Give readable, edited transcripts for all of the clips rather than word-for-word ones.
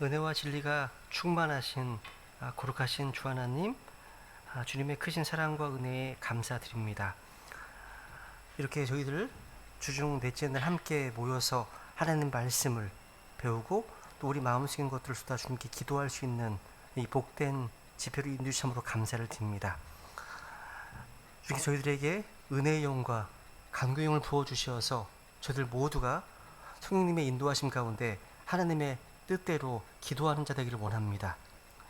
은혜와 진리가 충만하신 거룩하신 주 하나님, 주님의 크신 사랑과 은혜에 감사드립니다. 이렇게 저희들 주중 넷째 날 함께 모여서 하나님 말씀을 배우고 또 우리 마음속에 있는 것들을 쏟아 주님께 기도할 수 있는 이 복된 집회로 인도해 주심으로 감사를 드립니다. 이렇게 저희들에게 은혜의 영과 감격의 영을 부어주셔서 저희들 모두가 성령님의 인도하심 가운데 하나님의 뜻대로 기도하는 자 되기를 원합니다.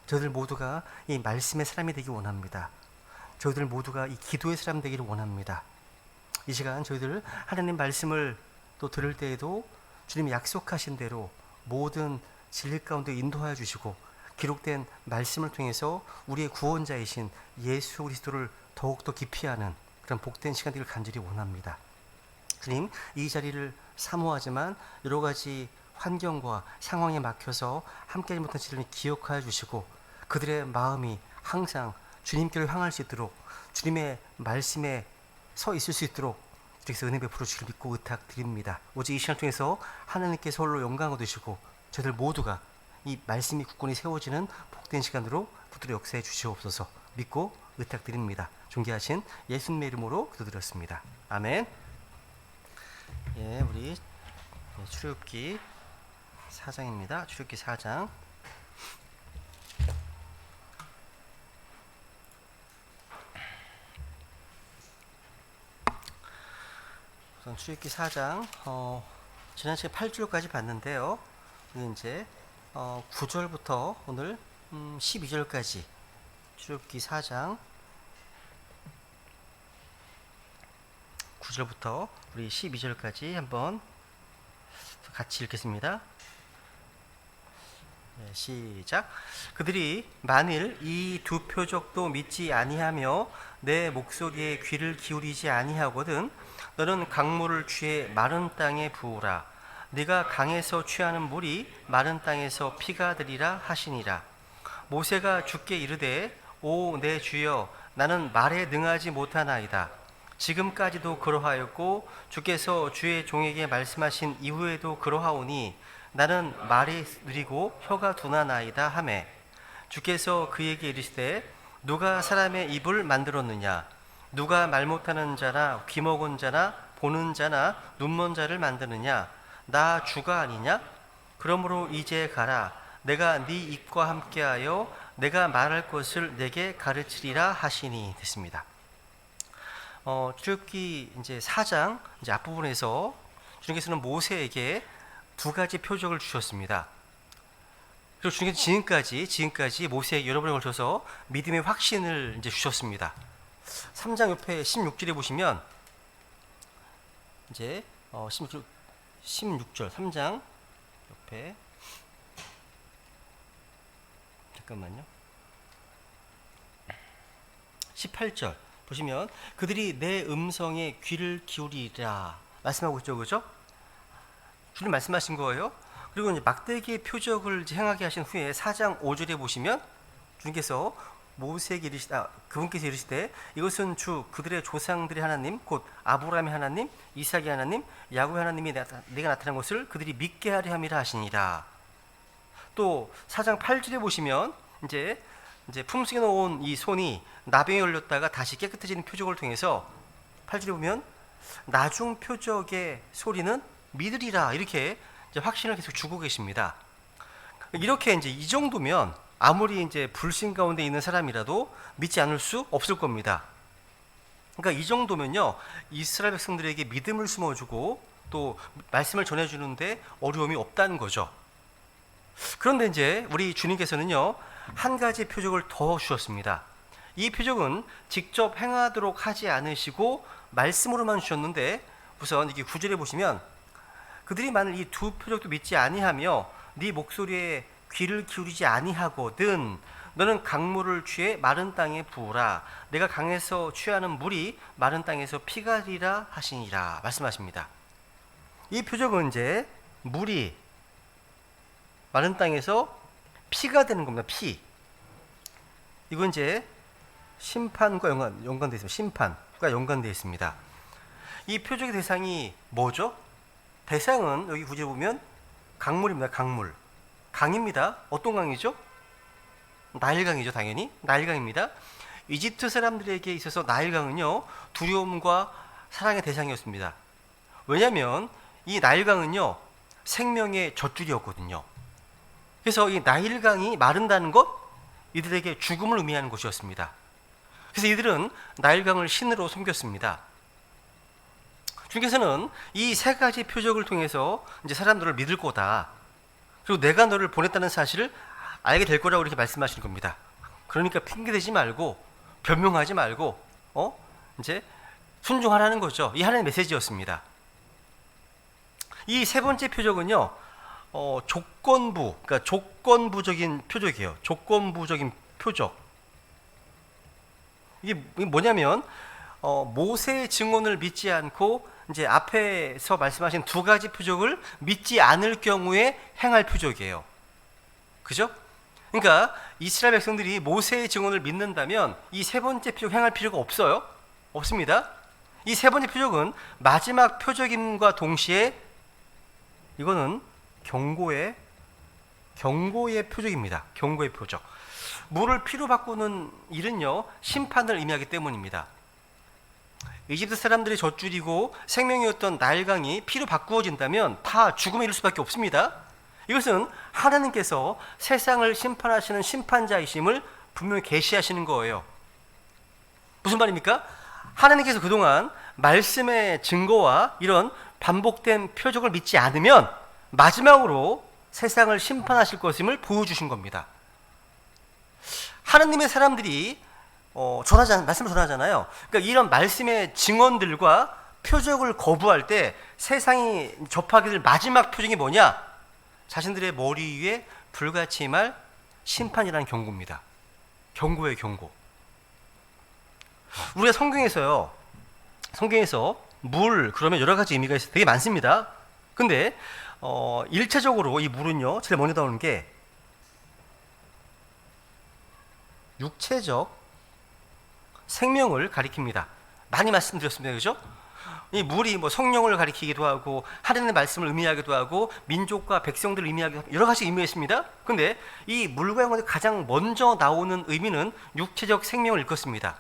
저희들 모두가 이 말씀의 사람이 되기 원합니다. 저희들 모두가 이 기도의 사람 되기를 원합니다. 이 시간 저희들 하나님 말씀을 또 들을 때에도 주님이 약속하신 대로 모든 진리 가운데 인도하여 주시고 기록된 말씀을 통해서 우리의 구원자이신 예수 그리스도를 더욱더 깊이 아는 그런 복된 시간 되기를 간절히 원합니다. 주님, 이 자리를 사모하지만 여러 가지 환경과 상황에 막혀서 함께하지 못한 시간을 기억하여 주시고 그들의 마음이 항상 주님께로 향할 수 있도록 주님의 말씀에 서 있을 수 있도록 주께서 은혜 베풀어 주시길 믿고 의탁드립니다. 오직 이 시간을 통해서 하나님께서 홀로 영광을 얻으시고 저희들 모두가 이 말씀이 굳건히 세워지는 복된 시간으로 붙들어 역사해 주시옵소서 믿고 의탁드립니다. 존귀하신 예수님의 이름으로 기도드렸습니다. 아멘. 예, 우리 출애굽기 4장입니다. 출애굽기 4장. 우선 출애굽기 4장 지난 시간 8절까지 봤는데요. 오늘 이제 9절부터 오늘 12절까지 출애굽기 4장 9절부터 우리 12절까지 한번 같이 읽겠습니다. 네, 시작. 그들이 만일 이 두 표적도 믿지 아니하며 내 목소리에 귀를 기울이지 아니하거든 너는 강물을 취해 마른 땅에 부으라. 네가 강에서 취하는 물이 마른 땅에서 피가 되리라 하시니라. 모세가 주께 이르되 오 내 주여 나는 말에 능하지 못하나이다. 지금까지도 그러하였고 주께서 주의 종에게 말씀하신 이후에도 그러하오니 나는 말이 느리고 혀가 둔하나이다 하매 주께서 그에게 이르시되 누가 사람의 입을 만들었느냐 누가 말 못하는 자나 귀 먹은 자나 보는 자나 눈먼 자를 만드느냐 나 주가 아니냐 그러므로 이제 가라 내가 네 입과 함께하여 내가 말할 것을 내게 가르치리라 하시니 됐습니다. 출애굽기 이제 4장 이제 앞부분에서 주님께서는 모세에게 두 가지 표적을 주셨습니다. 그리고 주님께서 지금까지 모세에게 여러 번에 걸쳐서 믿음의 확신을 이제 주셨습니다. 3장 옆에 16절에 보시면 이제 16절 3장 옆에 잠깐만요. 18절 보시면 그들이 내 음성에 귀를 기울이라 말씀하고 있죠, 그죠? 주님 말씀하신 거예요. 그리고 이제 막대기의 표적을 이제 행하게 하신 후에 4장 5절에 보시면 주님께서 모세에게 그분께서 이르시되 이것은 주 그들의 조상들의 하나님 곧 아브라함의 하나님, 이삭의 하나님, 야곱의 하나님이 내가 나타난 것을 그들이 믿게 하려 함이라 하시니라. 또 4장 8절에 보시면 이제 품속에 놓은 이 손이 나병에 걸렸다가 다시 깨끗해지는 표적을 통해서 8절에 보면 나중 표적의 소리는 믿으리라 이렇게 이제 확신을 계속 주고 계십니다. 이렇게 이제 이 정도면 아무리 이제 불신 가운데 있는 사람이라도 믿지 않을 수 없을 겁니다. 그러니까 이 정도면요 이스라엘 백성들에게 믿음을 심어주고 또 말씀을 전해주는데 어려움이 없다는 거죠. 그런데 이제 우리 주님께서는요 한 가지 표적을 더 주셨습니다. 이 표적은 직접 행하도록 하지 않으시고 말씀으로만 주셨는데 우선 이게 9절에 보시면 그들이 만일 이 두 표적도 믿지 아니하며 네 목소리에 귀를 기울이지 아니하거든 너는 강물을 취해 마른 땅에 부으라. 내가 강에서 취하는 물이 마른 땅에서 피가 되리라 하시니라 말씀하십니다. 이 표적은 이제 물이 마른 땅에서 피가 되는 겁니다. 피. 이건 이제 심판과 연관되어 있습니다. 심판과 연관되어 있습니다. 이 표적의 대상이 뭐죠? 대상은 여기 구절에 보면 강물입니다. 강물. 강입니다. 어떤 강이죠? 나일강이죠, 당연히. 나일강입니다. 이집트 사람들에게 있어서 나일강은요, 두려움과 사랑의 대상이었습니다. 왜냐하면 이 나일강은요, 생명의 젖줄이었거든요. 그래서 이 나일강이 마른다는 것, 이들에게 죽음을 의미하는 것이었습니다. 그래서 이들은 나일강을 신으로 섬겼습니다. 주님께서는 이 세 가지 표적을 통해서 이제 사람들을 믿을 거다. 그리고 내가 너를 보냈다는 사실을 알게 될 거라고 이렇게 말씀하시는 겁니다. 그러니까 핑계대지 말고 변명하지 말고 이제 순종하라는 거죠. 이 하나님의 메시지였습니다. 이 세 번째 표적은요, 그러니까 조건부적인 표적이에요. 조건부적인 표적. 이게 뭐냐면 모세의 증언을 믿지 않고 이제 앞에서 말씀하신 두 가지 표적을 믿지 않을 경우에 행할 표적이에요. 그죠? 그러니까 이스라엘 백성들이 모세의 증언을 믿는다면 이 세 번째 표적 행할 필요가 없어요. 없습니다. 이 세 번째 표적은 마지막 표적임과 동시에 이거는 경고의 표적입니다. 경고의 표적. 물을 피로 바꾸는 일은요, 심판을 의미하기 때문입니다. 이집트 사람들의 젖줄이고 생명이었던 나일강이 피로 바꾸어진다면 다 죽음에 이를 수밖에 없습니다. 이것은 하나님께서 세상을 심판하시는 심판자이심을 분명히 계시하시는 거예요. 무슨 말입니까? 하나님께서 그동안 말씀의 증거와 이런 반복된 표적을 믿지 않으면 마지막으로 세상을 심판하실 것임을 보여주신 겁니다. 하나님의 사람들이 말씀을 전하잖아요. 그러니까 이런 말씀의 증언들과 표적을 거부할 때 세상이 접하게 될 마지막 표적이 뭐냐? 자신들의 머리 위에 불같이 임할 심판이라는 경고입니다. 경고의 경고. 우리가 성경에서 물 그러면 여러 가지 의미가 있어요. 되게 많습니다. 근데 일차적으로 이 물은요, 제일 먼저 나오는 게 육체적 생명을 가리킵니다. 많이 말씀드렸습니다. 그죠? 이 물이 뭐 성령을 가리키기도 하고 하나님의 말씀을 의미하기도 하고 민족과 백성들을 의미하기도 하고 여러 가지 의미가 있습니다. 근데 이 물과 연관해서 가장 먼저 나오는 의미는 육체적 생명을 일컫습니다.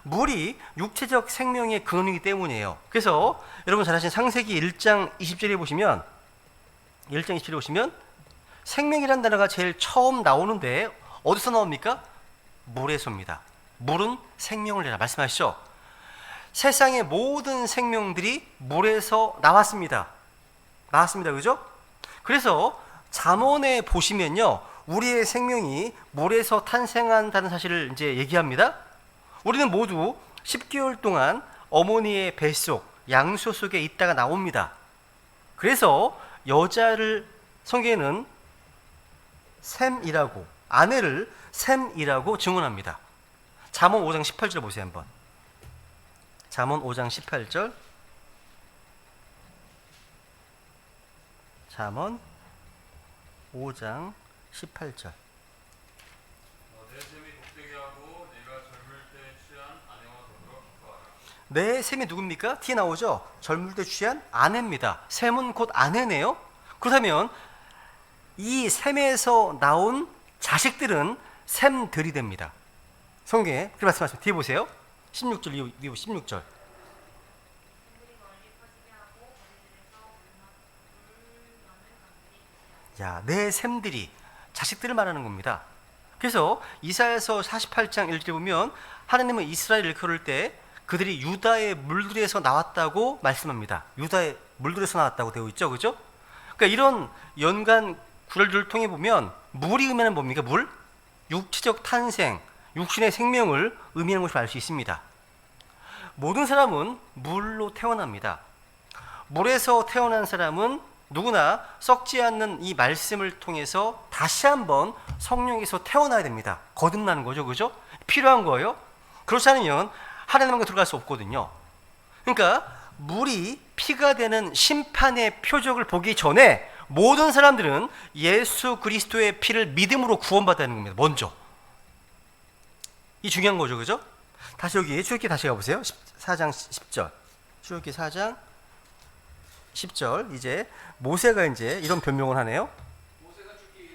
물이 육체적 생명의 근원이기 때문이에요. 그래서 여러분 잘 아시는 창세기 1장 20절에 보시면 생명이라는 단어가 제일 처음 나오는데 어디서 나옵니까? 물에서입니다. 물은 생명을 내라 말씀하시죠. 세상의 모든 생명들이 물에서 나왔습니다. 그죠? 그래서 잠언에 보시면요, 우리의 생명이 물에서 탄생한다는 사실을 이제 얘기합니다. 우리는 모두 10개월 동안 어머니의 뱃속, 양수 속에 있다가 나옵니다. 그래서 여자를 성경에는 샘이라고, 아내를 샘이라고 증언합니다. 잠언 5장 18절 보세요 한번. 잠언 5장 18절. 잠언 5장 18절. 내 셈이 독되게 하고 네가 젊을 때 취한 아내와 더불어 기뻐하라. 내 셈이 누굽니까? 뒤에 나오죠? 젊을 때 취한 아내입니다. 셈은 곧 아내네요. 그렇다면 이 셈에서 나온 자식들은 셈들이 됩니다. 성경에 그렇게 말씀하십니다. 뒤에 보세요. 16절 이후 16절. 야, 내 셈들이 자식들을 말하는 겁니다. 그래서 이사야서 48장 1절에 보면 하나님은 이스라엘을 일컬을 때 그들이 유다의 물들에서 나왔다고 말씀합니다. 유다의 물들에서 나왔다고 되어 있죠, 그죠? 그러니까 이런 연관 구절들을 통해 보면 물이 의미하는 뭡니까? 물? 육체적 탄생, 육신의 생명을 의미하는 것을 알 수 있습니다. 모든 사람은 물로 태어납니다. 물에서 태어난 사람은 누구나 썩지 않는 이 말씀을 통해서 다시 한번 성령에서 태어나야 됩니다. 거듭나는 거죠, 그죠? 필요한 거예요. 그렇지 않으면 하나님께 들어갈 수 없거든요. 그러니까 물이 피가 되는 심판의 표적을 보기 전에 모든 사람들은 예수 그리스도의 피를 믿음으로 구원받아야 하는 겁니다. 먼저. 이 중요한 거죠, 그죠? 다시 여기 출애굽기 다시 가보세요. 4장 10절. 출애굽기 4장 10절. 이제 모세가 이제 이런 변명을 하네요. 모세가 죽기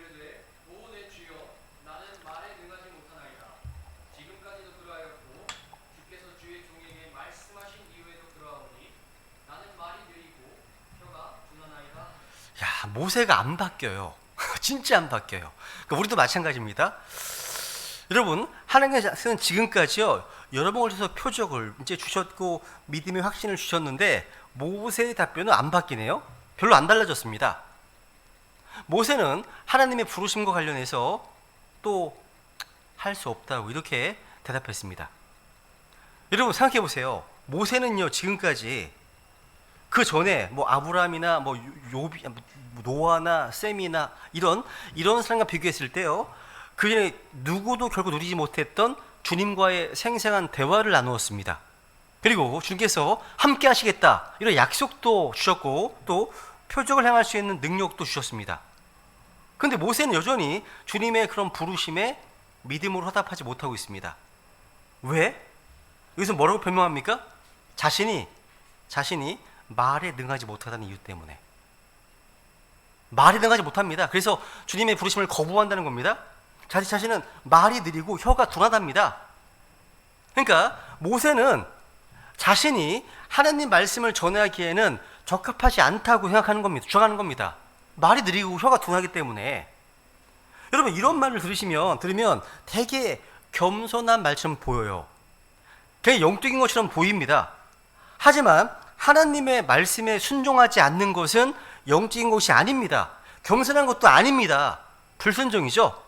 모세가 안 바뀌어요. 진짜 안 바뀌어요. 그러니까 우리도 마찬가지입니다. 여러분, 하나님께서는 지금까지요 여러 번 걸쳐서 표적을 이제 주셨고 믿음의 확신을 주셨는데 모세의 답변은 안 바뀌네요. 별로 안 달라졌습니다. 모세는 하나님의 부르심과 관련해서 또 할 수 없다고 이렇게 대답했습니다. 여러분 생각해 보세요. 모세는요 지금까지 그 전에 뭐 아브라함이나 뭐 요비, 노아나 셈이나 이런 사람과 비교했을 때요 그 전에 누구도 결국 누리지 못했던 주님과의 생생한 대화를 나누었습니다. 그리고 주님께서 함께 하시겠다 이런 약속도 주셨고 또 표적을 행할 수 있는 능력도 주셨습니다. 그런데 모세는 여전히 주님의 그런 부르심에 믿음으로 화답하지 못하고 있습니다. 왜? 여기서 뭐라고 변명합니까? 자신이 말에 능하지 못하다는 이유 때문에. 말에 능하지 못합니다. 그래서 주님의 부르심을 거부한다는 겁니다. 자신은 말이 느리고 혀가 둔하답니다. 그러니까 모세는 자신이 하나님 말씀을 전하기에는 적합하지 않다고 생각하는 겁니다. 주장하는 겁니다. 말이 느리고 혀가 둔하기 때문에. 여러분 이런 말을 들으면 되게 겸손한 말처럼 보여요. 그냥 영적인 것처럼 보입니다. 하지만 하나님의 말씀에 순종하지 않는 것은 영적인 것이 아닙니다. 겸손한 것도 아닙니다. 불순종이죠.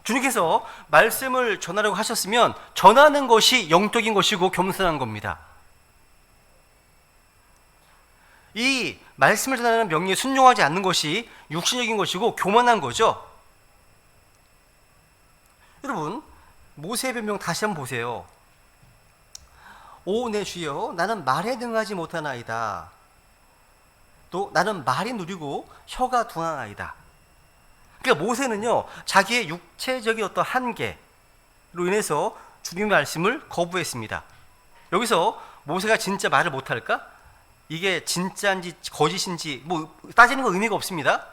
주님께서 말씀을 전하려고 하셨으면 전하는 것이 영적인 것이고 겸손한 겁니다. 이 말씀을 전하는 명령에 순종하지 않는 것이 육신적인 것이고 교만한 거죠. 여러분 모세의 변명 다시 한번 보세요. 오 내 주여 나는 말에 능하지 못하나이다. 또 나는 말이 누리고 혀가 둔하나이다. 그러니까 모세는요 자기의 육체적인 어떤 한계로 인해서 주님의 말씀을 거부했습니다. 여기서 모세가 진짜 말을 못할까? 이게 진짜인지 거짓인지 뭐 따지는 거 의미가 없습니다.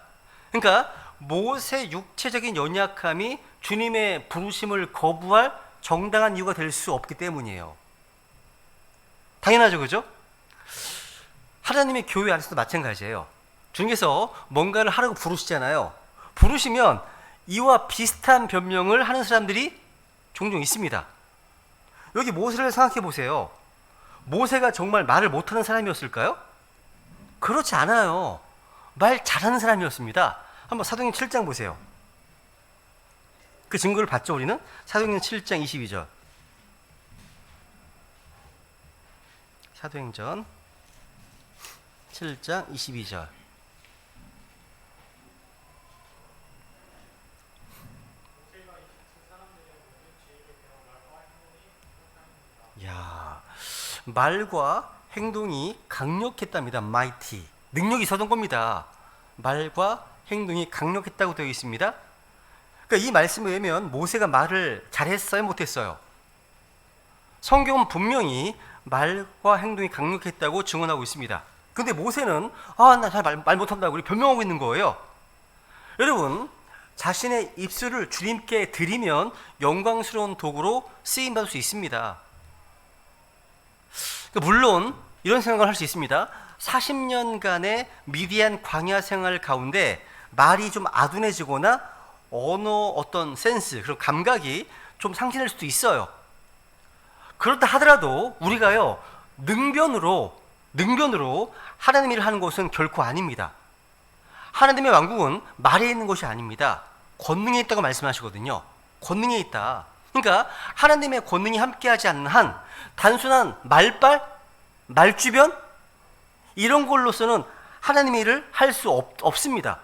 그러니까 모세 육체적인 연약함이 주님의 부르심을 거부할 정당한 이유가 될 수 없기 때문이에요. 당연하죠, 그죠? 하나님의 교회 안에서도 마찬가지예요. 주님께서 뭔가를 하라고 부르시잖아요. 부르시면 이와 비슷한 변명을 하는 사람들이 종종 있습니다. 여기 모세를 생각해 보세요. 모세가 정말 말을 못하는 사람이었을까요? 그렇지 않아요. 말 잘하는 사람이었습니다. 한번 사도행전 7장 보세요. 그 증거를 봤죠, 우리는? 사도행전 7장 22절. 사도행전 7장 22절. 야, 말과 행동이 강력했답니다. mighty. 능력이 있었던 겁니다. 말과 행동이 강력했다고 되어 있습니다. 그러니까 이 말씀에 의하면 모세가 말을 잘했어요, 못했어요? 성경은 분명히 말과 행동이 강력했다고 증언하고 있습니다. 근데 모세는 나 잘 말 못한다고 변명하고 있는 거예요. 여러분 자신의 입술을 주님께 드리면 영광스러운 도구로 쓰임받을 수 있습니다. 물론 이런 생각을 할 수 있습니다. 40년간의 미디안 광야 생활 가운데 말이 좀 아둔해지거나 언어 어떤 센스 그런 감각이 좀 상실할 수도 있어요. 그렇다 하더라도 우리가요 능변으로 하나님 일을 하는 것은 결코 아닙니다. 하나님의 왕국은 말에 있는 것이 아닙니다. 권능에 있다고 말씀하시거든요. 권능에 있다. 그러니까 하나님의 권능이 함께하지 않는 한 단순한 말주변 이런 걸로서는 하나님의 일을 할 수 없습니다.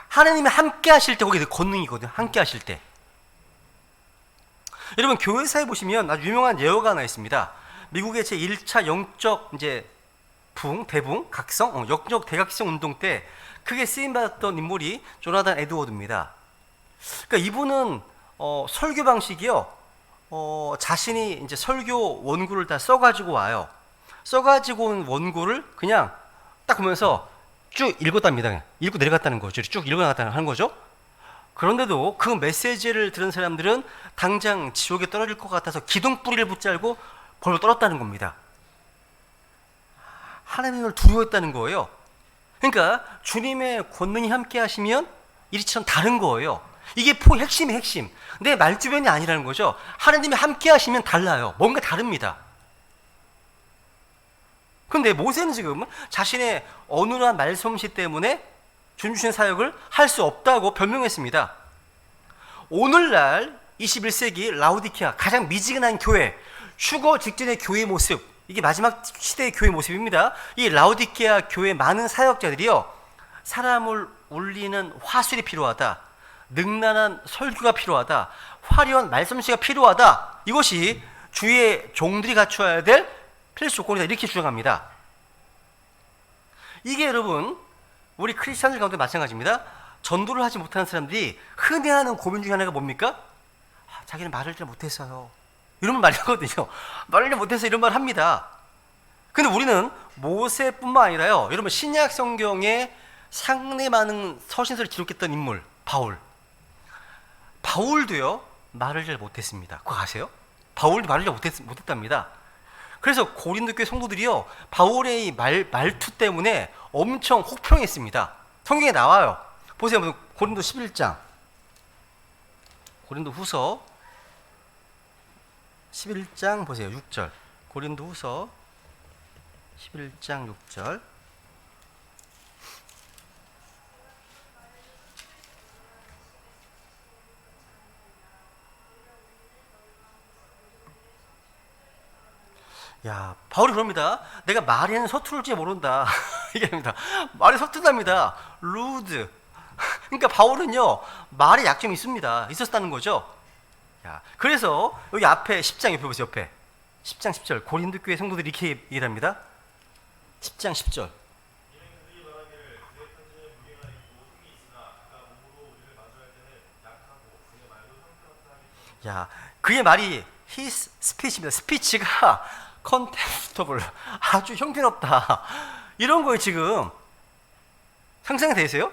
하나님이 함께 하실 때 거기 권능이거든요. 함께 하실 때. 여러분 교회사에 보시면 아주 유명한 예어가 하나 있습니다. 미국의 제1차 영적 대붕, 각성, 영적 대각성 운동 때 크게 쓰임받았던 인물이 조나단 에드워드입니다. 그러니까 이분은 설교 방식이요. 자신이 이제 설교 원고를 다 써가지고 와요. 써가지고 온 원고를 그냥 딱 보면서 쭉 읽었답니다. 그냥. 읽고 내려갔다는 거죠. 쭉 읽어나갔다는 하는 거죠. 그런데도 그 메시지를 들은 사람들은 당장 지옥에 떨어질 것 같아서 기둥뿌리를 붙잡고 벌로 떨었다는 겁니다. 하나님을 두려워했다는 거예요. 그러니까 주님의 권능이 함께 하시면 이리처럼 다른 거예요. 이게 핵심의 핵심. 내 말주변이 아니라는 거죠. 하나님이 함께 하시면 달라요. 뭔가 다릅니다. 근데 모세는 지금 자신의 어눌한 말솜씨 때문에 주님 주신 사역을 할 수 없다고 변명했습니다. 오늘날 21세기 라우디키아 가장 미지근한 교회, 휴거 직전의 교회 모습, 이게 마지막 시대의 교회 모습입니다. 이 라우디키아 교회 많은 사역자들이요, 사람을 울리는 화술이 필요하다, 능란한 설교가 필요하다, 화려한 말씀씨가 필요하다, 이것이 주의 종들이 갖춰야 될 필수 조건이다, 이렇게 주장합니다. 이게 여러분 우리 크리스찬들 가운데 마찬가지입니다. 전도를 하지 못하는 사람들이 흔히 하는 고민 중에 하나가 뭡니까? 자기는 말을 잘 못했어요, 이런 말 하거든요. 말을 잘 못해서 이런 말 합니다. 근데 우리는 모세뿐만 아니라요, 여러분 신약 성경에 상당히 많은 서신서를 기록했던 인물 바울도요 말을 잘 못했습니다. 그거 아세요? 바울도 말을 잘 못했답니다. 그래서 고린도 교회 성도들이요 바울의 말투 때문에 엄청 혹평했습니다. 성경에 나와요. 보세요. 고린도 11장, 고린도 후서 11장 보세요. 6절. 고린도 후서 11장 6절. 야, 바울이 그럽니다. 내가 말에는 서투를지 모른다. 얘기합니다. 말이 서투답니다. 루드. 그러니까 바울은요 말에 약점이 있었다는 거죠. 야, 그래서 여기 앞에 10장 옆에 보세요. 옆에 10장 10절 고린도 교회 성도들이 이렇게 얘기를 합니다. 10장 10절. 야, 그의 말이 his speech입니다. 스피치가 contemptible, 아주 형편없다, 이런 거에 지금 상상이 되세요?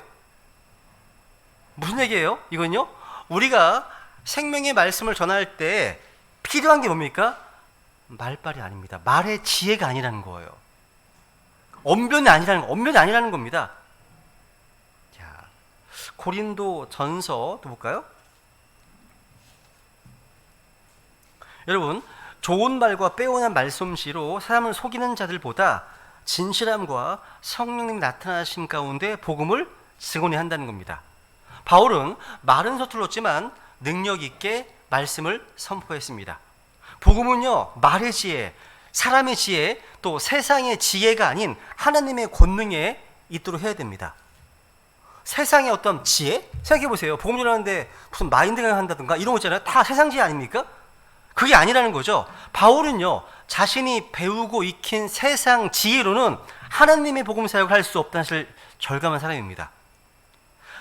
무슨 얘기예요? 이건요, 우리가 생명의 말씀을 전할 때 필요한 게 뭡니까? 말빨이 아닙니다. 말의 지혜가 아니라는 거예요. 언변이 아니라는 겁니다. 자, 고린도 전서 또 볼까요? 여러분, 좋은 말과 빼어난 말솜씨로 사람을 속이는 자들보다 진실함과 성령님이 나타나신 가운데 복음을 증언해야 한다는 겁니다. 바울은 말은 서툴렀지만 능력 있게 말씀을 선포했습니다. 복음은요, 말의 지혜, 사람의 지혜, 또 세상의 지혜가 아닌 하나님의 권능에 있도록 해야 됩니다. 세상의 어떤 지혜? 생각해 보세요. 복음 전하는데 무슨 마인드 강의한다든가 이런 거 있잖아요. 다 세상 지혜 아닙니까? 그게 아니라는 거죠. 바울은요, 자신이 배우고 익힌 세상 지혜로는 하나님의 복음 사역을 할 수 없다는 사실을 절감한 사람입니다.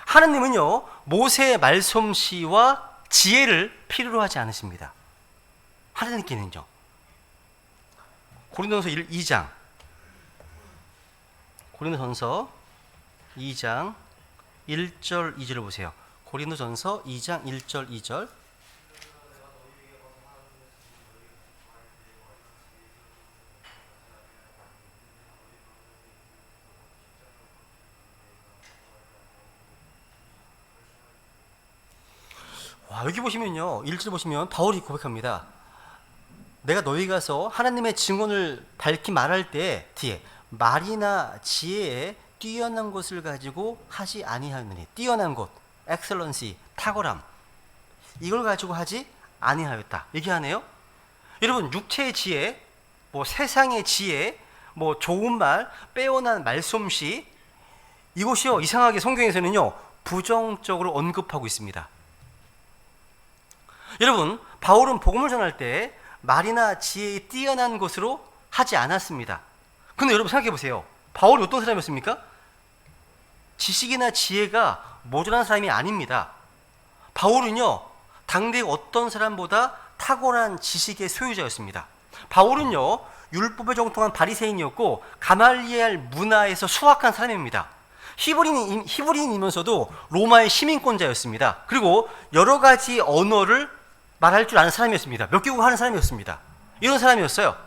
하나님은요, 모세의 말솜씨와 지혜를 필요로 하지 않으십니다. 하나님께는요. 고린도전서 2장, 고린도전서 2장 1절 2절을 보세요. 고린도전서 2장 1절 2절. 와, 여기 보시면요, 1절 보시면 바울이 고백합니다. 내가 너희 가서 하나님의 증언을 밝히 말할 때 뒤에 말이나 지혜에 뛰어난 것을 가지고 하지 아니하였느니, 뛰어난 것, 엑셀런시, 탁월함, 이걸 가지고 하지 아니하였다 얘기하네요. 여러분, 육체의 지혜, 뭐 세상의 지혜, 뭐 좋은 말, 빼어난 말솜씨, 이것이요 이상하게 성경에서는요 부정적으로 언급하고 있습니다. 여러분, 바울은 복음을 전할 때 말이나 지혜에 뛰어난 것으로 하지 않았습니다. 근데 여러분 생각해 보세요. 바울이 어떤 사람이었습니까? 지식이나 지혜가 모자란 사람이 아닙니다. 바울은요, 당대 어떤 사람보다 탁월한 지식의 소유자였습니다. 바울은요, 율법에 정통한 바리새인이었고 가말리엘 문화에서 수학한 사람입니다. 히브리인이면서도 로마의 시민권자였습니다. 그리고 여러 가지 언어를 말할 줄 아는 사람이었습니다. 몇 개국 하는 사람이었습니다. 이런 사람이었어요.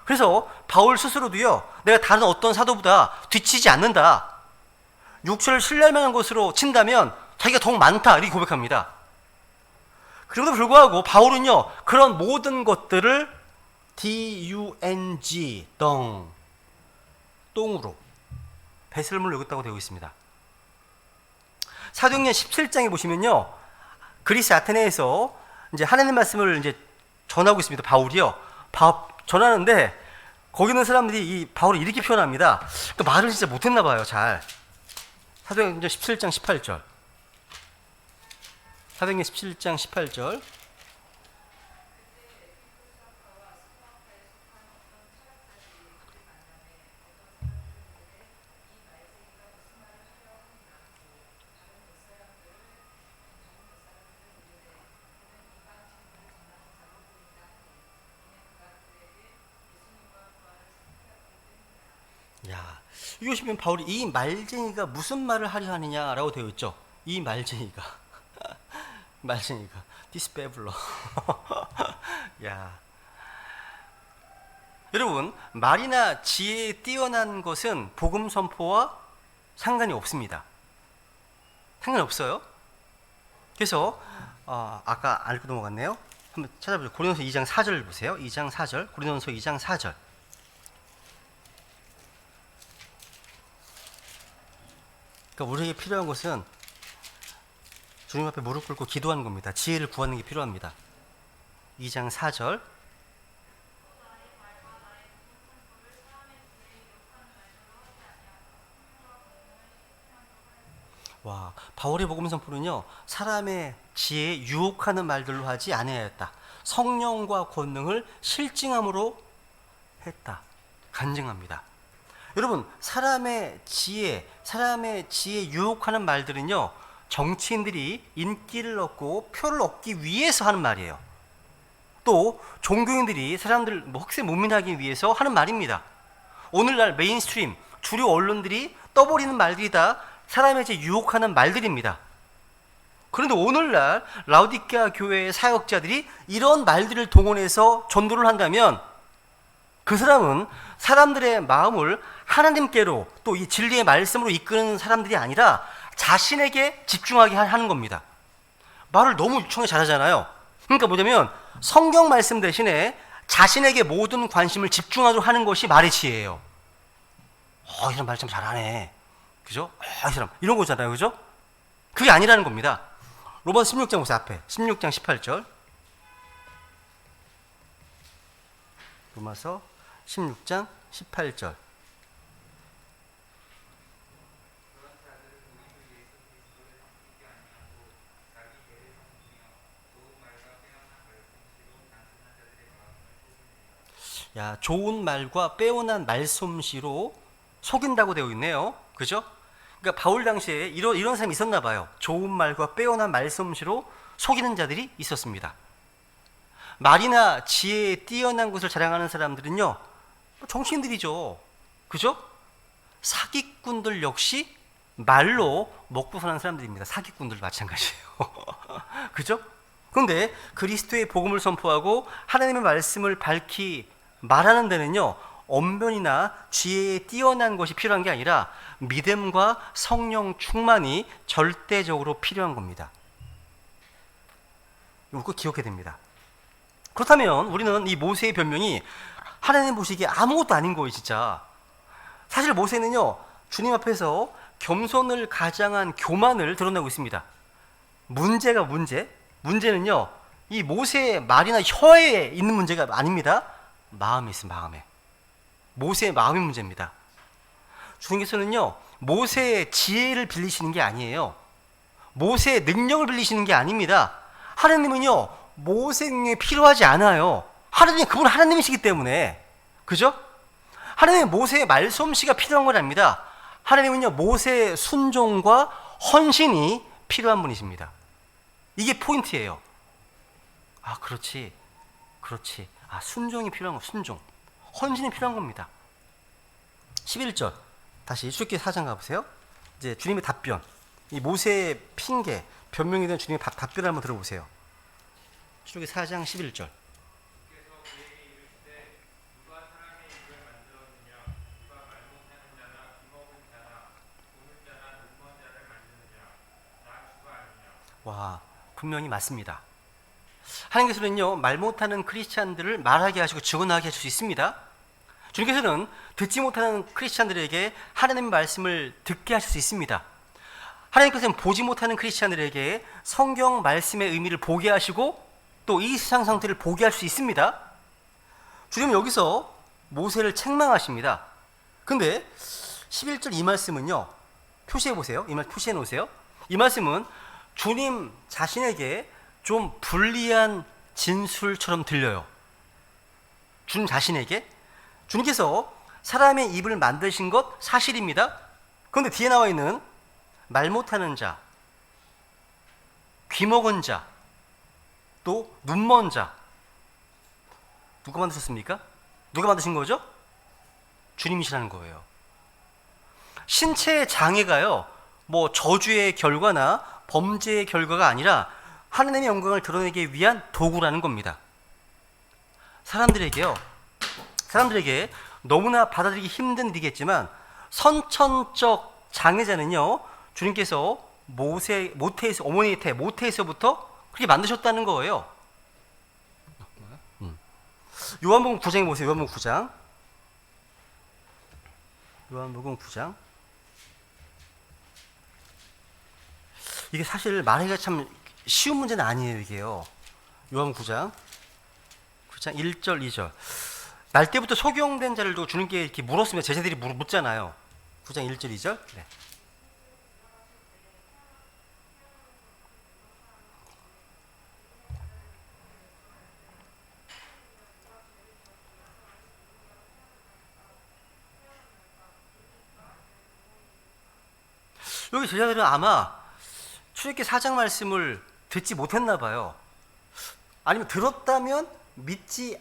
그래서 바울 스스로도요, 내가 다른 어떤 사도보다 뒤치지 않는다. 육체를 신뢰할 만한 것으로 친다면 자기가 더욱 많다. 이렇게 고백합니다. 그럼에도 불구하고 바울은요, 그런 모든 것들을 D-U-N-G, 똥으로 배설물로 여겼다고 되어 있습니다. 사도행전 17장에 보시면요, 그리스 아테네에서 이제 하나님 말씀을 이제 전하고 있습니다. 바울이요. 전하는데 거기 있는 사람들이 이 바울을 이렇게 표현합니다. 또 말을 진짜 못했나 봐요. 잘. 사도행전 17장 18절. 사도행전 17장 18절. 야, 여기 보시면 바울이 이 말쟁이가 무슨 말을 하려 하느냐라고 되어 있죠. 이 말쟁이가 말쟁이가 디스페블러. 야, 여러분, 말이나 지혜에 뛰어난 것은 복음 선포와 상관이 없습니다. 상관이 없어요. 그래서 아까 안 읽고 넘어갔네요. 한번 찾아보죠. 고린도서 2장 4절 보세요. 2장 4절. 고린도서 2장 4절. 그러니까 우리에게 필요한 것은 주님 앞에 무릎 꿇고 기도하는 겁니다. 지혜를 구하는 게 필요합니다. 2장 4절. 와, 바울의 복음 선포는요, 사람의 지혜에 유혹하는 말들로 하지 아니하였다. 성령과 권능을 실증함으로 했다. 간증합니다. 여러분, 사람의 지혜에 유혹하는 말들은요, 정치인들이 인기를 얻고 표를 얻기 위해서 하는 말이에요. 또 종교인들이 사람들 흑세 문민하기 위해서 하는 말입니다. 오늘날 메인스트림 주류 언론들이 떠버리는 말들이 다 사람의 지혜에 유혹하는 말들입니다. 그런데 오늘날 라우디게아 교회의 사역자들이 이런 말들을 동원해서 전도를 한다면 그 사람은 사람들의 마음을 하나님께로 또 이 진리의 말씀으로 이끄는 사람들이 아니라 자신에게 집중하게 하는 겁니다. 말을 너무 유창하게 잘하잖아요. 그러니까 뭐냐면 성경 말씀 대신에 자신에게 모든 관심을 집중하도록 하는 것이 말의 지혜예요. 이 사람 말 참 잘하네. 그죠? 이 사람 이런 거잖아요. 그죠? 그게 아니라는 겁니다. 로마서 16장 보세요. 앞에 16장 18절. 로마서 16장 18절. 야, 좋은 말과 빼어난 말솜씨로 속인다고 되어 있네요. 그죠? 그러니까 바울 당시에 이런 사람이 있었나 봐요. 좋은 말과 빼어난 말솜씨로 속이는 자들이 있었습니다. 말이나 지혜에 뛰어난 것을 자랑하는 사람들은요, 정치인들이죠. 그죠? 사기꾼들 역시 말로 먹고 사는 사람들입니다. 사기꾼들 마찬가지예요. 그죠? 그런데 그리스도의 복음을 선포하고 하나님의 말씀을 밝히 말하는 데는요, 언변이나 지혜에 뛰어난 것이 필요한 게 아니라 믿음과 성령 충만이 절대적으로 필요한 겁니다. 이거 꼭 기억해야 됩니다. 그렇다면 우리는 이 모세의 변명이 하나님 보시기에 아무것도 아닌 거예요, 진짜. 사실 모세는요, 주님 앞에서 겸손을 가장한 교만을 드러내고 있습니다. 문제는요, 이 모세의 말이나 혀에 있는 문제가 아닙니다. 마음이 있습니다. 모세의 마음이 문제입니다. 주님께서는요, 모세의 지혜를 빌리시는 게 아니에요. 모세의 능력을 빌리시는 게 아닙니다. 하나님은요, 모세의 능력이 필요하지 않아요. 그분 하나님이시기 때문에. 그죠? 하나님은 모세의 말솜씨가 필요한 건 아닙니다. 하나님은요, 모세의 순종과 헌신이 필요한 분이십니다. 이게 포인트예요. 그렇지. 순종이 필요한 거, 순종. 헌신이 필요한 겁니다. 11절. 다시 출애굽기 4장 가보세요. 이제 주님의 답변. 이 모세의 핑계, 변명에 대한 주님의 답변을 한번 들어보세요. 출애굽기 4장 11절. 와, 분명히 맞습니다. 하나님께서는요, 말 못하는 크리스찬들을 말하게 하시고 증언하게 하실 수 있습니다. 주님께서는 듣지 못하는 크리스찬들에게 하나님의 말씀을 듣게 하실 수 있습니다. 하나님께서는 보지 못하는 크리스찬들에게 성경 말씀의 의미를 보게 하시고 또 이 세상 상태를 보게 할 수 있습니다. 주님은 여기서 모세를 책망하십니다. 근데 11절 이 말씀은요, 표시해 보세요. 이 말 표시해 놓으세요. 이 말씀은 주님 자신에게 좀 불리한 진술처럼 들려요. 주님 자신에게. 주님께서 사람의 입을 만드신 것 사실입니다. 그런데 뒤에 나와 있는 말 못하는 자, 귀 먹은 자, 또 눈먼 자, 누가 만드셨습니까? 누가 만드신 거죠? 주님이시라는 거예요. 신체의 장애가요, 뭐 저주의 결과나 범죄의 결과가 아니라 하나님의 영광을 드러내기 위한 도구라는 겁니다. 사람들에게 너무나 받아들이기 힘든 일이겠지만 선천적 장애자는요, 주님께서 어머니 태 모태에서부터 그렇게 만드셨다는 거예요. 요한복음 9장에 보세요. 요한복음 9장. 이게 사실 말하기가 참 쉬운 문제는 아니에요, 이게요. 요한복음 9장 1절 2절. 날 때부터 소경된 자를 두고 주님께 이렇게 물었으면 제자들이 묻잖아요. 9장 1절 2절. 네. 여기 제자들은 아마 출애굽기 4장 말씀을 듣지 못했나 봐요. 아니면 들었다면 믿지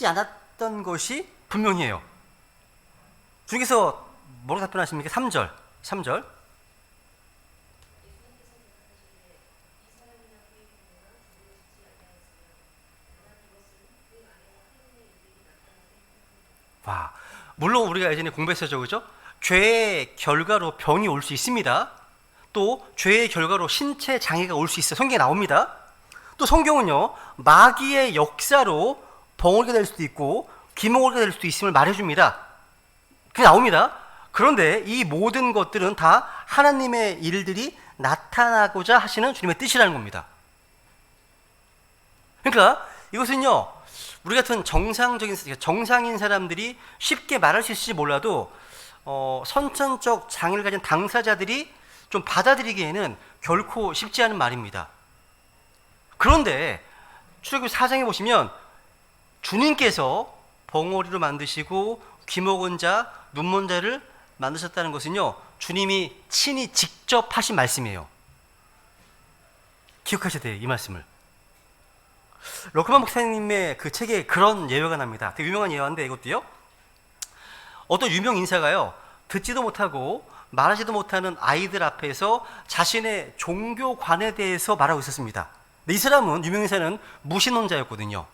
않았던 것이 분명해요. 주님께서 뭐라고 답변하십니까? 3절. 와, 물론 우리가 예전에 공부했었죠, 그죠? 죄의 결과로 병이 올 수 있습니다. 또 죄의 결과로 신체 장애가 올 수 있어요. 성경에 나옵니다. 또 성경은요, 마귀의 역사로 벙어리가 될 수도 있고 귀머거리가 될 수도 있음을 말해줍니다. 그게 나옵니다. 그런데 이 모든 것들은 다 하나님의 일들이 나타나고자 하시는 주님의 뜻이라는 겁니다. 그러니까 이것은요, 우리 같은 정상인 사람들이 쉽게 말할 수 있을지 몰라도 선천적 장애를 가진 당사자들이 좀 받아들이기에는 결코 쉽지 않은 말입니다. 그런데 출애굽기 4장에 보시면 주님께서 벙어리로 만드시고 귀먹은 자, 눈먼 자를 만드셨다는 것은요, 주님이 친히 직접 하신 말씀이에요. 기억하셔야 돼요, 이 말씀을. 러크만 목사님의 그 책에 그런 예화가 납니다. 되게 유명한 예화인데 이것도요, 어떤 유명 인사가요, 듣지도 못하고 말하지도 못하는 아이들 앞에서 자신의 종교관에 대해서 말하고 있었습니다. 근데 이 사람은, 유명 인사는 무신론자였거든요.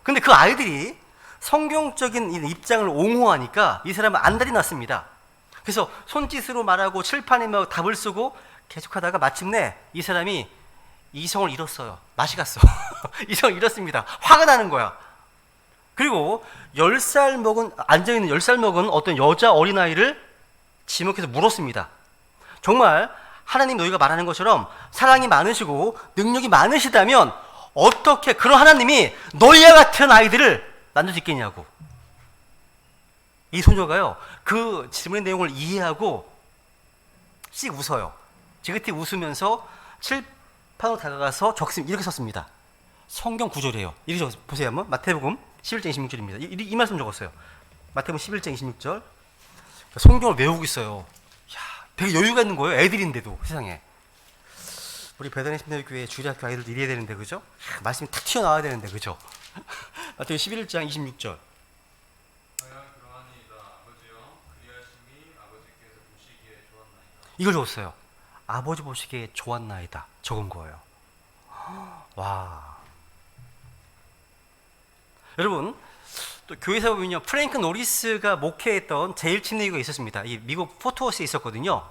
근데 그 아이들이 성경적인 입장을 옹호하니까 이 사람은 안달이 났습니다. 그래서 손짓으로 말하고 칠판에 막 답을 쓰고 계속하다가 마침내 이 사람이 이성을 잃었어요. 맛이 갔어. 이성을 잃었습니다. 화가 나는 거야. 그리고 10살 먹은, 앉아있는 10살 먹은 어떤 여자 어린아이를 지목해서 물었습니다. 정말 하나님 너희가 말하는 것처럼 사랑이 많으시고 능력이 많으시다면 어떻게 그런 하나님이 너희와 같은 아이들을 낳을 수 있겠냐고. 이 소녀가요, 그 질문의 내용을 이해하고 씩 웃어요. 지긋히 웃으면서 칠판으로 다가가서 적습니다. 이렇게 썼습니다. 성경 구절이에요. 이렇게 보세요 한번. 마태복음 11장 26절입니다. 이 말씀 적었어요. 마태복음 11장 26절. 성경을 외우고 있어요. 야, 되게 여유가 있는 거예요. 애들인데도, 세상에. 우리 베드레 신대교회 주일학교 아이들도 이래야 되는데, 그죠? 말씀이 탁 튀어나와야 되는데, 그죠? 마태복음 11장 26절. 이걸 적었어요. 아버지 보시기에 좋았나이다. 적은 거예요. 와. 여러분, 또 교회에서 보면요, 프랭크 노리스가 목회했던 제일 친내교가 있었습니다. 이 미국 포트워스에 있었거든요.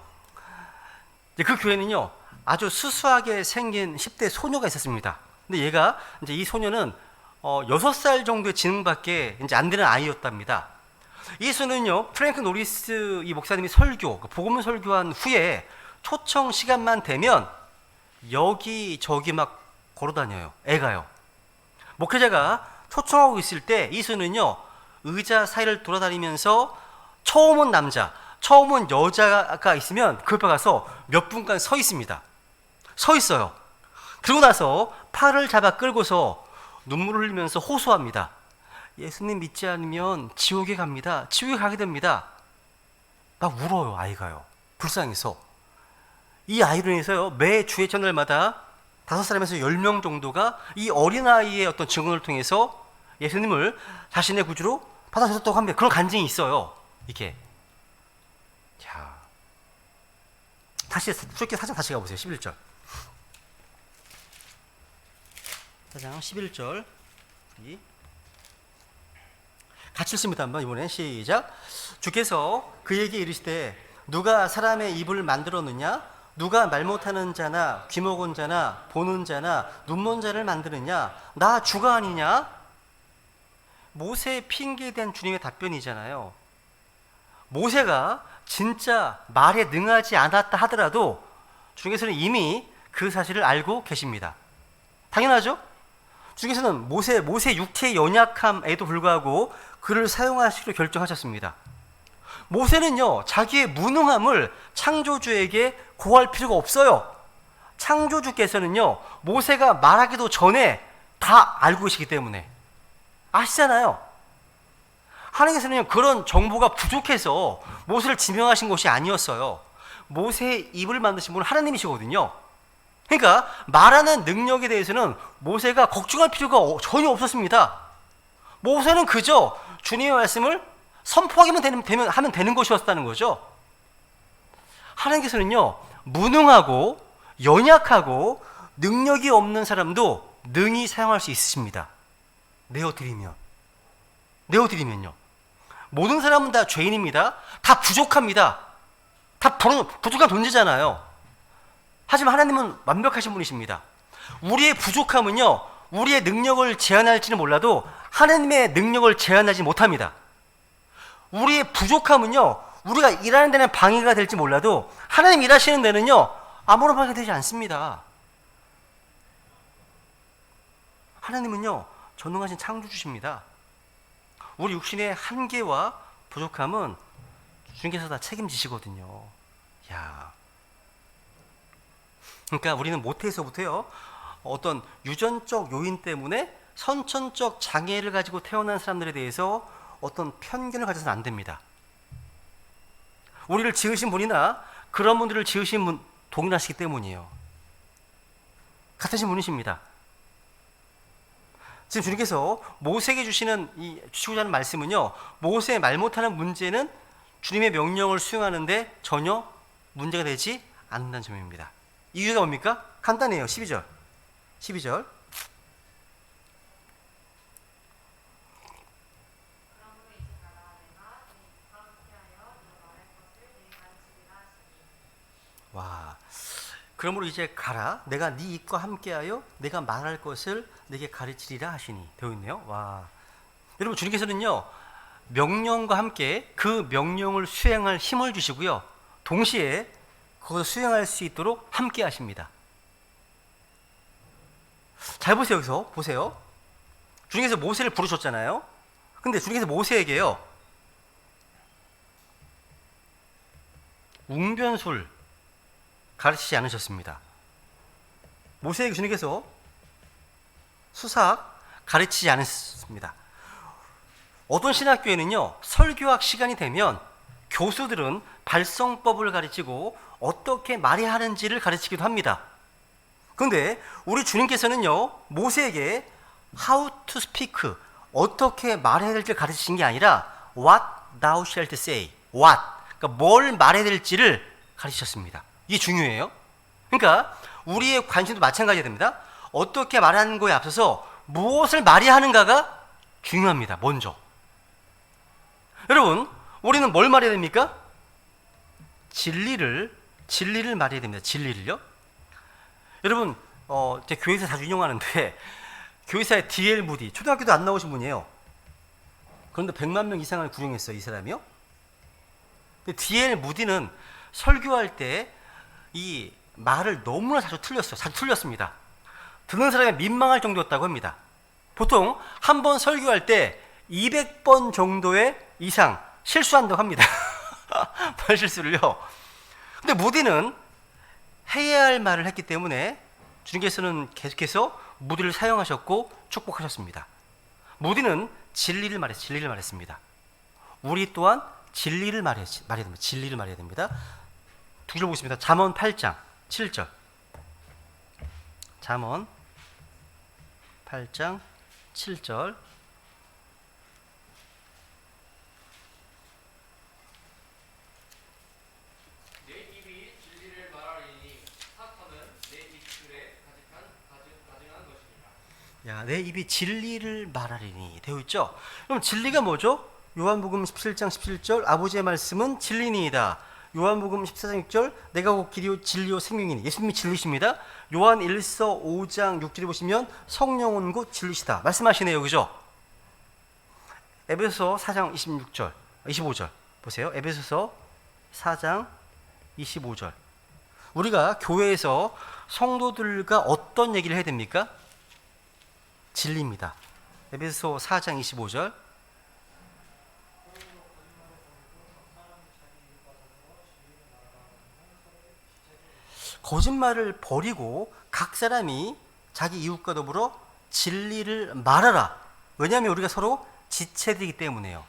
그 교회는요, 아주 수수하게 생긴 10대 소녀가 있었습니다. 근데 얘가 이제 이 소녀는 6살 정도의 지능밖에 이제 안 되는 아이였답니다. 이 소녀는요, 프랭크 노리스 이 목사님이 복음 설교한 후에 초청 시간만 되면 여기저기 막 걸어다녀요. 애가요. 목회자가 초청하고 있을 때 이 소녀는요, 의자 사이를 돌아다니면서 처음 온 남자, 처음 온 여자가 있으면 그 옆에 가서 몇 분간 서 있습니다. 서 있어요. 그러고 나서 팔을 잡아 끌고서 눈물을 흘리면서 호소합니다. 예수님 믿지 않으면 지옥에 갑니다. 지옥에 가게 됩니다. 막 울어요, 아이가요. 불쌍해서. 이 아이로 인해서요, 매 주의 첫날마다 5사람에서 10명 정도가 이 어린아이의 어떤 증언을 통해서 예수님을 자신의 구주로 받아들였다고 합니다. 그런 간증이 있어요, 이게. 자, 다시 출애굽기 4장 다시 가보세요. 11절. 4장 11절. 같이 읽습니다. 한번 이번에 시작. 주께서 그에게 이르시되 누가 사람의 입을 만들었느냐? 누가 말 못하는 자나 귀 먹은 자나 보는 자나 눈먼 자를 만드느냐? 나 주가 아니냐? 모세의 핑계에 대한 주님의 답변이잖아요. 모세가 진짜 말에 능하지 않았다 하더라도 주님께서는 이미 그 사실을 알고 계십니다. 당연하죠? 주님께서는 모세 육체의 연약함에도 불구하고 그를 사용하시기로 결정하셨습니다. 모세는요, 자기의 무능함을 창조주에게 고할 필요가 없어요. 창조주께서는요, 모세가 말하기도 전에 다 알고 계시기 때문에. 아시잖아요. 하나님께서는 그런 정보가 부족해서 모세를 지명하신 것이 아니었어요. 모세의 입을 만드신 분은 하나님이시거든요. 그러니까 말하는 능력에 대해서는 모세가 걱정할 필요가 전혀 없었습니다. 모세는 그저 주님의 말씀을 선포하기만 하면 되는 것이었다는 거죠. 하나님께서는요, 무능하고 연약하고 능력이 없는 사람도 능히 사용할 수 있으십니다. 내어드리면요. 모든 사람은 다 죄인입니다. 다 부족합니다. 다 부족한 존재잖아요. 하지만 하나님은 완벽하신 분이십니다. 우리의 부족함은요, 우리의 능력을 제한할지는 몰라도 하나님의 능력을 제한하지 못합니다. 우리의 부족함은요, 우리가 일하는 데는 방해가 될지 몰라도 하나님 일하시는 데는요, 아무런 방해가 되지 않습니다. 하나님은요, 전능하신 창조주십니다. 우리 육신의 한계와 부족함은 주님께서 다 책임지시거든요. 야, 그러니까 우리는 모태에서부터요, 어떤 유전적 요인 때문에 선천적 장애를 가지고 태어난 사람들에 대해서 어떤 편견을 가져서는 안 됩니다. 우리를 지으신 분이나 그런 분들을 지으신 분 동일하시기 때문이에요. 같으신 분이십니다. 지금 주님께서 모세에게 주시고자 하는 말씀은요, 모세의 말 못하는 문제는 주님의 명령을 수행하는데 전혀 문제가 되지 않는다는 점입니다. 이유가 뭡니까? 간단해요. 12절. 와, 그러므로 이제 가라. 내가 네 입과 함께하여 내가 말할 것을 네게 가르치리라 하시니 되어 있네요. 와, 여러분, 주님께서는요, 명령과 함께 그 명령을 수행할 힘을 주시고요, 동시에 그것을 수행할 수 있도록 함께 하십니다. 잘 보세요. 여기서 보세요. 주님께서 모세를 부르셨잖아요. 근데 주님께서 모세에게요, 웅변술 가르치지 않으셨습니다. 모세에게 주님께서 수사학 가르치지 않으셨습니다. 어떤 신학교에는요, 설교학 시간이 되면 교수들은 발성법을 가르치고 어떻게 말해야 하는지를 가르치기도 합니다. 그런데 우리 주님께서는요, 모세에게 how to speak, 어떻게 말해야 될지를 가르치신 게 아니라 what thou shalt say, 그러니까 뭘 말해야 될지를 가르치셨습니다. 이게 중요해요. 그러니까 우리의 관심도 마찬가지가 됩니다. 어떻게 말하는 거에 앞서서 무엇을 말해야 하는가가 중요합니다. 먼저. 여러분, 우리는 뭘 말해야 됩니까? 진리를 말해야 됩니다. 진리를요. 여러분, 제 교회에서 자주 인용하는데 교회사의 D.L. 무디, 초등학교도 안 나오신 분이에요. 그런데 100만 명 이상을 구령했어요, 이 사람이요. 근데 D.L. 무디는 설교할 때 이 말을 너무나 자주 틀렸습니다. 듣는 사람이 민망할 정도였다고 합니다. 보통 한 번 설교할 때 200번 정도의 이상 실수한다고 합니다. 말 실수를요. 근데 무디는 해야 할 말을 했기 때문에 주님께서는 계속해서 무디를 사용하셨고 축복하셨습니다. 무디는 진리를 말했습니다. 우리 또한 진리를 말해야 됩니다. 진리를 말해야 됩니다. 두 줄 보겠습니다. 잠언 8장 7절. 잠언 8장 7절. 내 입이 진리를 말하리니 사탄은 내 입술에 가증한 것이니라. 야, 내 입이 진리를 말하리니 되어 있죠? 그럼 진리가 뭐죠? 요한복음 17장 17절 아버지의 말씀은 진리니이다. 요한복음 14장 6절 내가 곧 길이요 진리요 생명이니 예수님이 진리십니다. 요한 1서 5장 6절에 보시면 성령은 곧 진리시다 말씀하시네요. 그죠? 에베소서 4장 25절 보세요. 에베소서 4장 25절. 우리가 교회에서 성도들과 어떤 얘기를 해야 됩니까? 진리입니다. 에베소서 4장 25절. 거짓말을 버리고 각 사람이 자기 이웃과 더불어 진리를 말하라. 왜냐하면 우리가 서로 지체되기 때문에요.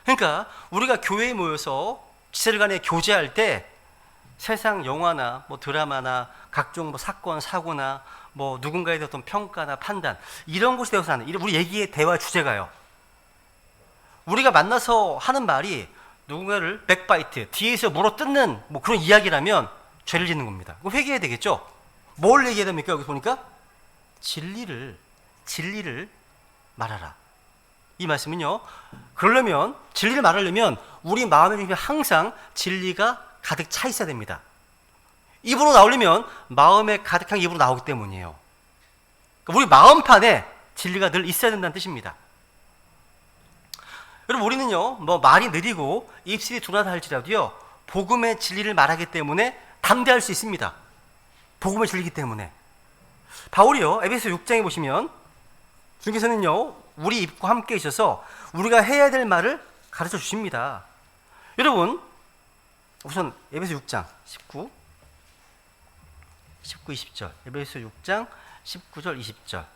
그러니까 우리가 교회에 모여서 지체들 간에 교제할 때 세상 영화나 뭐 드라마나 각종 뭐 사건 사고나 뭐 누군가에 대한 어떤 평가나 판단 이런 곳에 대해서 하는 우리 얘기의 대화 주제가요. 우리가 만나서 하는 말이 누군가를 백바이트 뒤에서 물어뜯는 뭐 그런 이야기라면 죄를 짓는 겁니다. 그거 회개해야 되겠죠. 뭘 얘기해야 됩니까? 여기 보니까 진리를 말하라. 이 말씀은요. 그러려면 진리를 말하려면 우리 마음의 중심에 항상 진리가 가득 차 있어야 됩니다. 입으로 나오려면 마음에 가득한 입으로 나오기 때문이에요. 그러니까 우리 마음판에 진리가 늘 있어야 된다는 뜻입니다. 여러분 우리는요 뭐 말이 느리고 입술이 둔하다 할지라도요 복음의 진리를 말하기 때문에 담대할 수 있습니다. 복음의 진리이기 때문에. 바울이요 에베소 6장에 보시면 주님께서는요 우리 입과 함께 있어서 우리가 해야 될 말을 가르쳐 주십니다. 여러분 우선 에베소 6장 19, 20절 에베소 6장 19절 20절.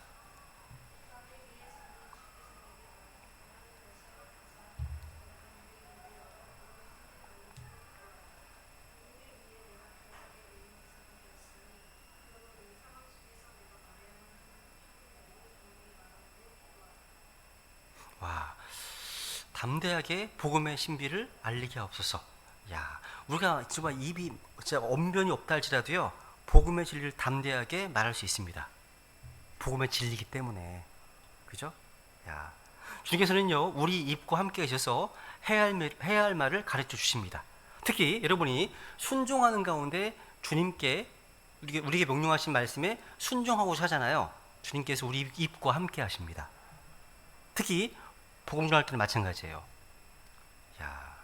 와, 담대하게 복음의 신비를 알리게 하옵소서. 야, 우리가 정말 입이 진짜 언변이 없다 할지라도요 복음의 진리를 담대하게 말할 수 있습니다. 복음의 진리이기 때문에. 그죠? 야, 주님께서는요 우리 입과 함께 계셔서 해야 할 말을 가르쳐 주십니다. 특히 여러분이 순종하는 가운데 주님께 우리에게 명령하신 말씀에 순종하고자 하잖아요. 주님께서 우리 입과 함께 하십니다. 특히 복음 전할 때는 마찬가지예요. 야,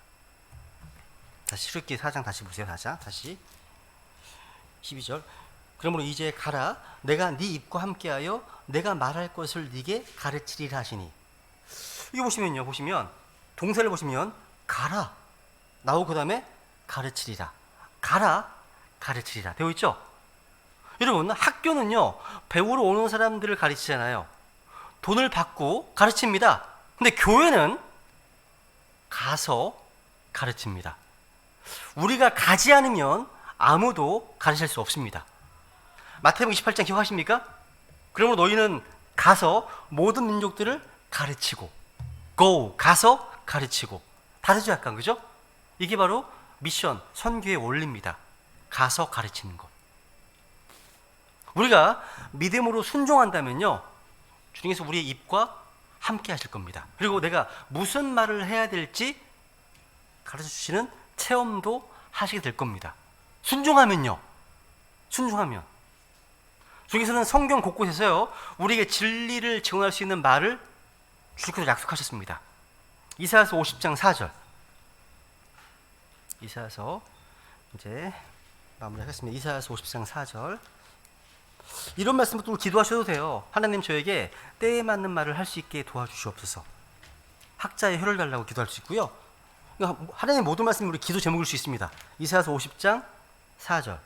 다시 출애굽기 4장 다시 보세요. 4장 다시 12절. 그러므로 이제 가라. 내가 네 입과 함께하여 내가 말할 것을 네게 가르치리라 하시니. 이거 보시면요. 보시면 동사를 보시면 가라 나오고 그 다음에 가르치리라. 가라 가르치리라 되어 있죠. 여러분 학교는요 배우러 오는 사람들을 가르치잖아요. 돈을 받고 가르칩니다. 근데 교회는 가서 가르칩니다. 우리가 가지 않으면 아무도 가르칠 수 없습니다. 마태복음 28장 기억하십니까? 그러므로 너희는 가서 모든 민족들을 가르치고 go 가서 가르치고 다르죠 약간 그죠? 이게 바로 미션 선교의 원리입니다. 가서 가르치는 것. 우리가 믿음으로 순종한다면요 주님께서 우리의 입과 함께 하실 겁니다. 그리고 내가 무슨 말을 해야 될지 가르쳐 주시는 체험도 하시게 될 겁니다. 순종하면요. 순종하면. 주님께서는 성경 곳곳에서요, 우리에게 진리를 증언할 수 있는 말을 주님께서 약속하셨습니다. 이사야서 50장 4절. 이사야서 이제 마무리하겠습니다. 이사야서 50장 4절. 이런 말씀부터 기도하셔도 돼요. 하나님, 저에게 때에 맞는 말을 할 수 있게 도와주시옵소서. 학자의 혀를 달라고 기도할 수 있고요. 하나님의 모든 말씀이 우리 기도 제목일 수 있습니다. 이사야서 50장 4절.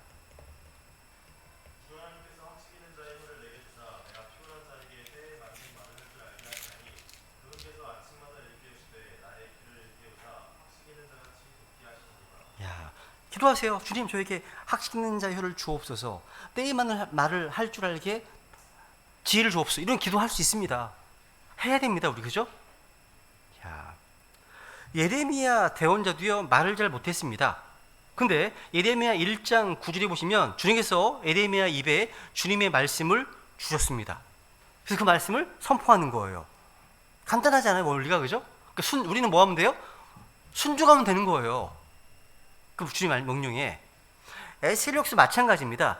야, 기도하세요. 주님, 저에게 학식는 자의 혀를 주옵소서. 때에 맞는 말을 할 줄 알게 지혜를 주옵소서. 이런 기도할 수 있습니다. 해야 됩니다, 우리. 그죠? 야, 예레미야 대언자도요, 말을 잘 못했습니다. 근데 예레미야 1장 9절에 보시면 주님께서 예레미야 입에 주님의 말씀을 주셨습니다. 그래서 그 말씀을 선포하는 거예요. 간단하지 않아요, 원리가? 그죠? 그러니까 우리는 뭐 하면 돼요? 순종하면 되는 거예요. 그 주님 명령에. 에스겔 역시 마찬가지입니다.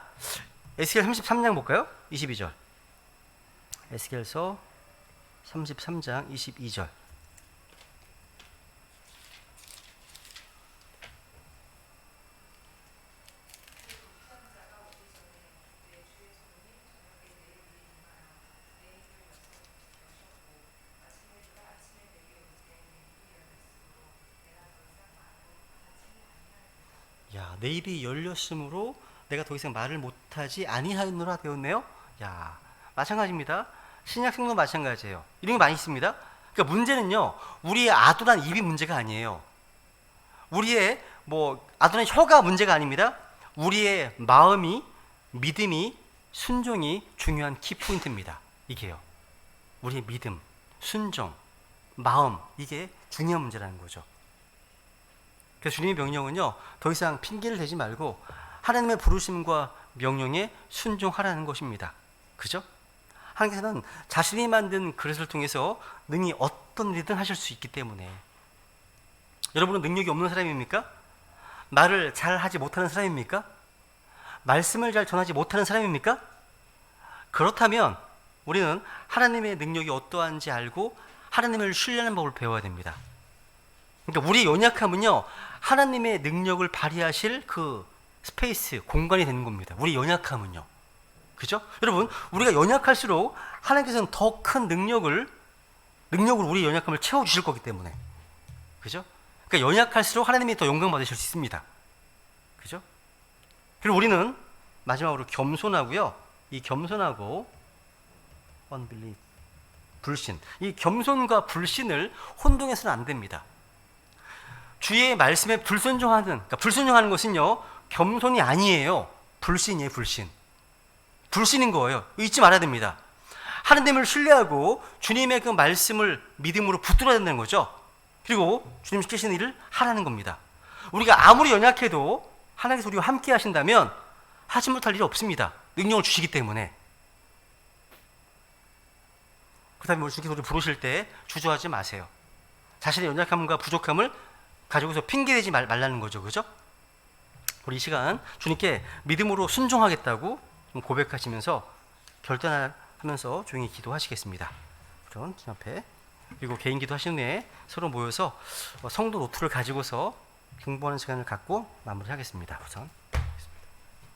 에스겔 33장 볼까요? 22절. 에스겔서 33장 22절. 야, 내 입이 열렸으므로 내가 더 이상 말을 못하지 아니하였노라 되었네요. 야, 마찬가지입니다. 신약성도 마찬가지예요. 이런 게 많이 있습니다. 그러니까 문제는요, 우리의 아둔한 입이 문제가 아니에요. 우리의 아둔한 혀가 문제가 아닙니다. 우리의 마음이, 믿음이, 순종이 중요한 키포인트입니다. 이게요. 우리의 믿음, 순종, 마음, 이게 중요한 문제라는 거죠. 그래서 주님의 명령은요, 더 이상 핑계를 대지 말고 하나님의 부르심과 명령에 순종하라는 것입니다. 그죠? 하나님께서는 자신이 만든 그릇을 통해서 능히 어떤 일이든 하실 수 있기 때문에. 여러분은 능력이 없는 사람입니까? 말을 잘 하지 못하는 사람입니까? 말씀을 잘 전하지 못하는 사람입니까? 그렇다면 우리는 하나님의 능력이 어떠한지 알고 하나님을 신뢰하는 법을 배워야 됩니다. 그러니까 우리의 연약함은요, 하나님의 능력을 발휘하실 그 스페이스, 공간이 되는 겁니다. 우리 연약함은요. 그죠? 여러분, 우리가 연약할수록 하나님께서는 더 큰 능력으로 우리 연약함을 채워주실 거기 때문에. 그죠? 그러니까 연약할수록 하나님이 더 영광 받으실 수 있습니다. 그죠? 그리고 우리는 마지막으로 겸손하고요. 이 겸손하고 unbelief, 불신. 이 겸손과 불신을 혼동해서는 안 됩니다. 주의 말씀에 그러니까 불순종하는 것은요, 겸손이 아니에요. 불신이에요, 불신. 불신인 거예요. 잊지 말아야 됩니다. 하나님을 신뢰하고 주님의 그 말씀을 믿음으로 붙들어야 된다는 거죠. 그리고 주님 시키시는 일을 하라는 겁니다. 우리가 아무리 연약해도 하나님께서 우리와 함께 하신다면 하지 못할 일이 없습니다. 능력을 주시기 때문에. 그 다음에 주님께서 우리 부르실 때 주저하지 마세요. 자신의 연약함과 부족함을 가지고서 핑계대지 말라는 거죠. 그죠? 우리 이 시간 주님께 믿음으로 순종하겠다고 좀 고백하시면서 결단하면서 조용히 기도하시겠습니다. 그럼 주님 앞에. 그리고 개인 기도 하신 후에 서로 모여서 성도 노트를 가지고서 공부하는 시간을 갖고 마무리하겠습니다. 우선.